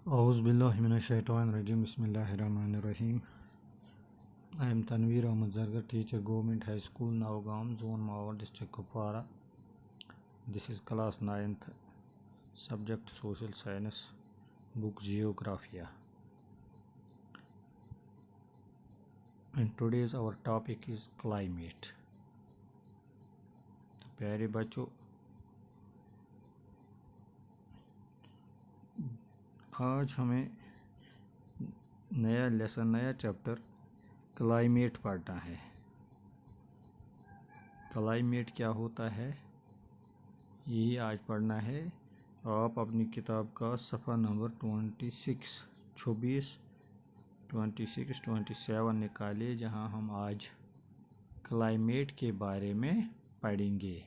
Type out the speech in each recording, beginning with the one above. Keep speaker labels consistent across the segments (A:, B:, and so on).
A: Auzubillahiminash-shaytanir-rajim. Bismillahir-rahmanir-rahim. I am Tanveer Ahmad Zargar, teacher, Government High School, Navgaon, Zone Mawar, District Kupwara. This is class 9th, subject Social Science, book Geographia. And today's our topic is climate. प्यारे बच्चों, आज हमें नया lesson, नया chapter climate पढ़ना है। Climate क्या होता है यही आज पढ़ना है। आप अपनी किताब का सफ़ा नंबर 26 निकालिए, जहां हम आज क्लाइमेट के बारे में पढ़ेंगे।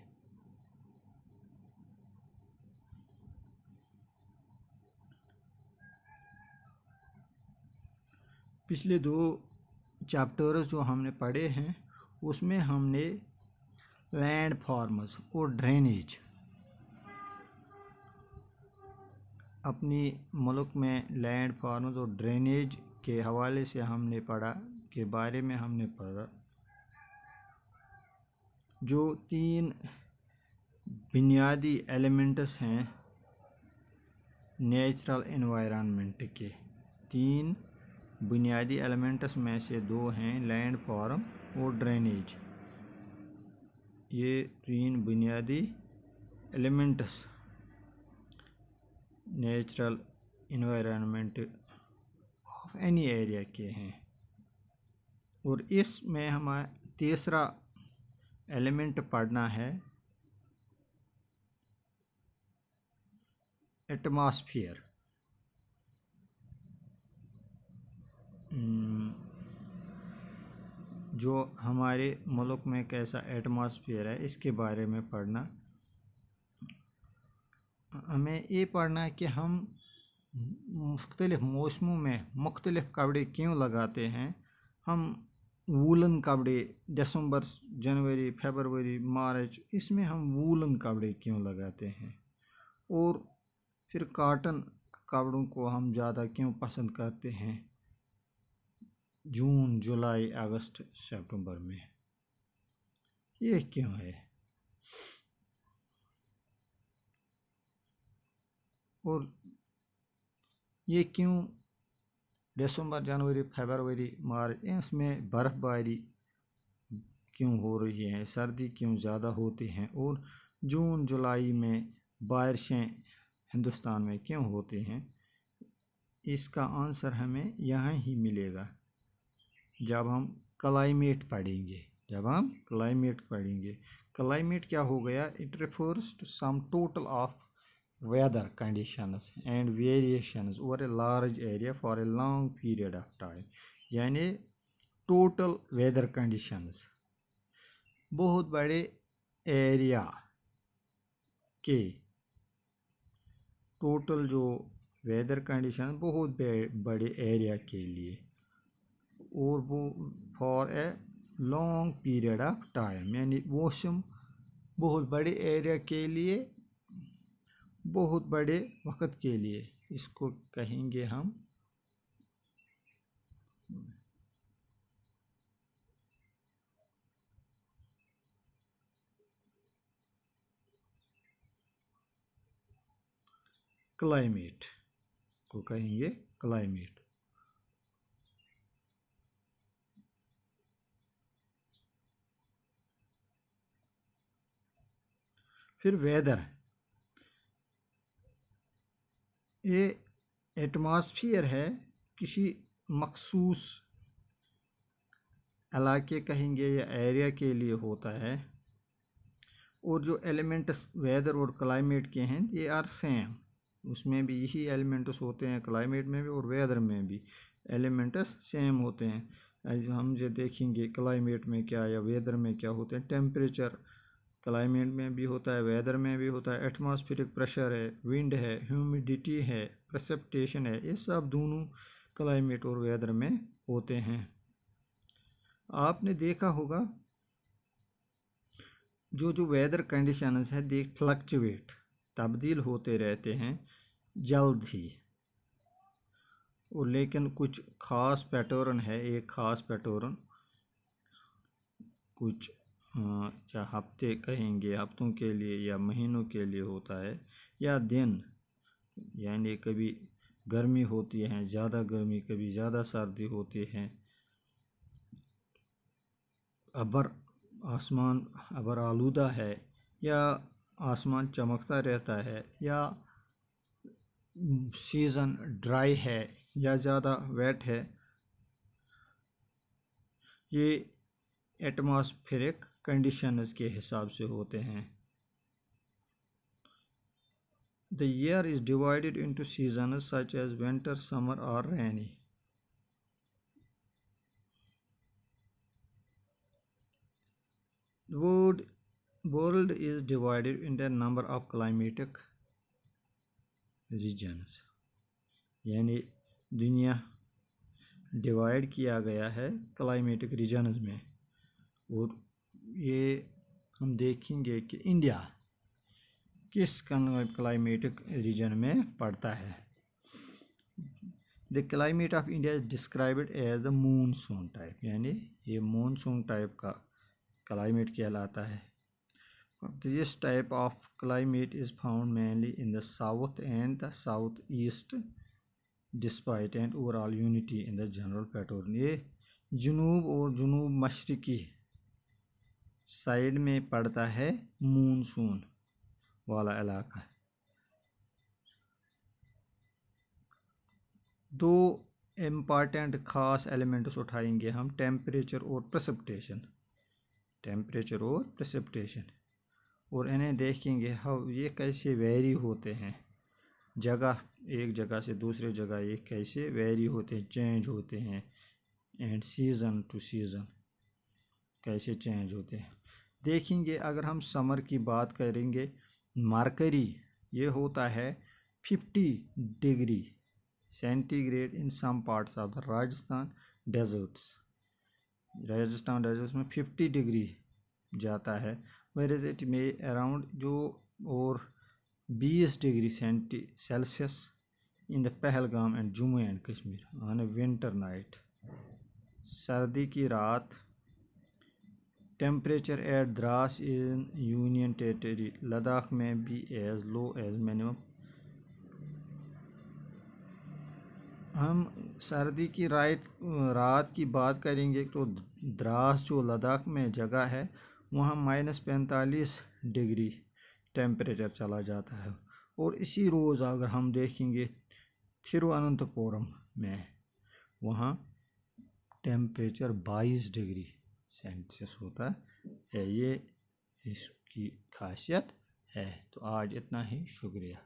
A: पिछले दो चैप्टर्स जो हमने पढ़े हैं उसमें हमने लैंड फॉर्म्स और ड्रेनेज, अपनी मुल्क में लैंड फॉर्म्स और ड्रेनेज के हवाले से हमने पढ़ा के बारे में हमने पढ़ा। जो तीन बुनियादी एलिमेंट्स हैं नेचुरल एनवायरनमेंट के, तीन बुनियादी एलिमेंट्स में से दो हैं लैंड फॉर्म और ड्रेनेज। ये तीन बुनियादी elements natural environment of any area के हैं। और इसमें हमारा तीसरा एलिमेंट पढ़ना है एटमॉस्फेयर। जो हमारे मुल्क में कैसा एटमॉस्फेयर है इसके बारे में पढ़ना। हमें ये पढ़ना है कि हम मुख्तलिफ मौसमों में मुख्तलिफ कपड़े क्यों लगाते हैं। हम वूलन कपड़े दिसंबर, जनवरी, फरवरी, मार्च, इसमें हम वूलन कपड़े क्यों लगाते हैं। और फिर कॉटन कपड़ों को हम ज़्यादा क्यों पसंद करते हैं जून, जुलाई, अगस्त, सितंबर में। ये क्यों है और ये क्यों दिसंबर, जनवरी, फरवरी, मार्च इसमें बर्फ़बारी क्यों हो रही है, सर्दी क्यों ज़्यादा होती हैं, और जून, जुलाई में बारिशें हिंदुस्तान में क्यों होती हैं। इसका आंसर हमें यहाँ ही मिलेगा जब हम क्लाइमेट पढ़ेंगे। क्लाइमेट क्या हो गया? It refers to sum total of weather conditions and variations over a large area for a long period of time। यानी टोटल वेदर कंडीशंस, बहुत बड़े एरिया के टोटल जो वेदर कंडीशन बहुत बड़े एरिया के लिए, और वो for a long period of time, यानी मौसम बहुत बड़े एरिया के लिए, बहुत बड़े वक़्त के लिए। इसको कहेंगे हम क्लाइमेट, को कहेंगे क्लाइमेट। फिर वेदर, ये एटमॉस्फेयर है, किसी मखसूस इलाके कहेंगे या एरिया के लिए होता है। और जो एलिमेंट्स वेदर और क्लाइमेट के हैं ये आर सेम, उसमें भी यही एलिमेंट्स होते हैं, क्लाइमेट में भी और वेदर में भी एलिमेंट्स सेम होते हैं। हम जो देखेंगे क्लाइमेट में क्या या वेदर में क्या होते हैं। टेम्परेचर क्लाइमेट में भी होता है, वेदर में भी होता है। एटमॉस्फेरिक प्रेशर है, विंड है, ह्यूमिडिटी है, प्रेसिपिटेशन है, ये सब दोनों क्लाइमेट और वेदर में होते हैं। आपने देखा होगा जो वेदर कंडीशंस है दे फ्लक्चुएट, तब्दील होते रहते हैं जल्द ही। और लेकिन कुछ ख़ास पैटर्न है, एक ख़ास पैटर्न कुछ या हफ्ते कहेंगे, हफ्तों के लिए या महीनों के लिए होता है, या दिन, यानी कभी गर्मी होती है, ज़्यादा गर्मी, कभी ज़्यादा सर्दी होती है, अबर आसमान अबर आलूदा है, या आसमान चमकता रहता है, या सीज़न ड्राई है या ज़्यादा वेट है, ये एटमॉस्फेरिक कंडीशंस के हिसाब से होते हैं। The year is divided into seasons such as winter, summer or rainy. The world is divided into a number of climatic regions. यानी दुनिया डिवाइड किया गया है क्लाइमेटिक रीजन्स में, और ये हम देखेंगे कि इंडिया किस क्लाइमेटिक रीजन में पड़ता है। The climate of India is described as the monsoon type, यानी ये मूनसून टाइप का क्लाइमेट कहलाता है। This type of climate is found mainly in the south and the south east despite and overall unity in the general pattern. ये जुनूब और जुनूब मशरकी side में पड़ता है मूनसून वाला इलाका। दो इम्पॉर्टेंट ख़ास एलिमेंट्स उठाएंगे हम, टेम्परेचर और प्रेसिपिटेशन। टेम्परेचर और प्रेसिपिटेशन, और इन्हें देखेंगे हाउ ये कैसे वेरी होते हैं, जगह एक जगह से दूसरे जगह ये कैसे वेरी होते हैं, चेंज होते हैं, एंड सीज़न टू सीज़न कैसे चेंज होते हैं। देखेंगे अगर हम समर की बात करेंगे, मरकरी ये होता है 50 degree centigrade in some parts of the Rajasthan deserts. Rajasthan deserts में 50 डिग्री जाता है, where is it may around जो, और 20 degree Celsius in the Pahalgam and Jammu and Kashmir on a winter night. सर्दी की रात temperature at Dras in union territory Ladakh में भी एज लो एज मिनिमम। हम सर्दी की रात की बात करेंगे तो द्रास जो लद्दाख में जगह है वहाँ -45 डिग्री टेम्परेचर चला जाता है। और इसी रोज़ अगर हम देखेंगे थिरुवनंतपुरम में, वहाँ टेम्परेचर 22 डिग्री सेल्सियस होता है। ये इसकी खासियत है। तो आज इतना ही, शुक्रिया।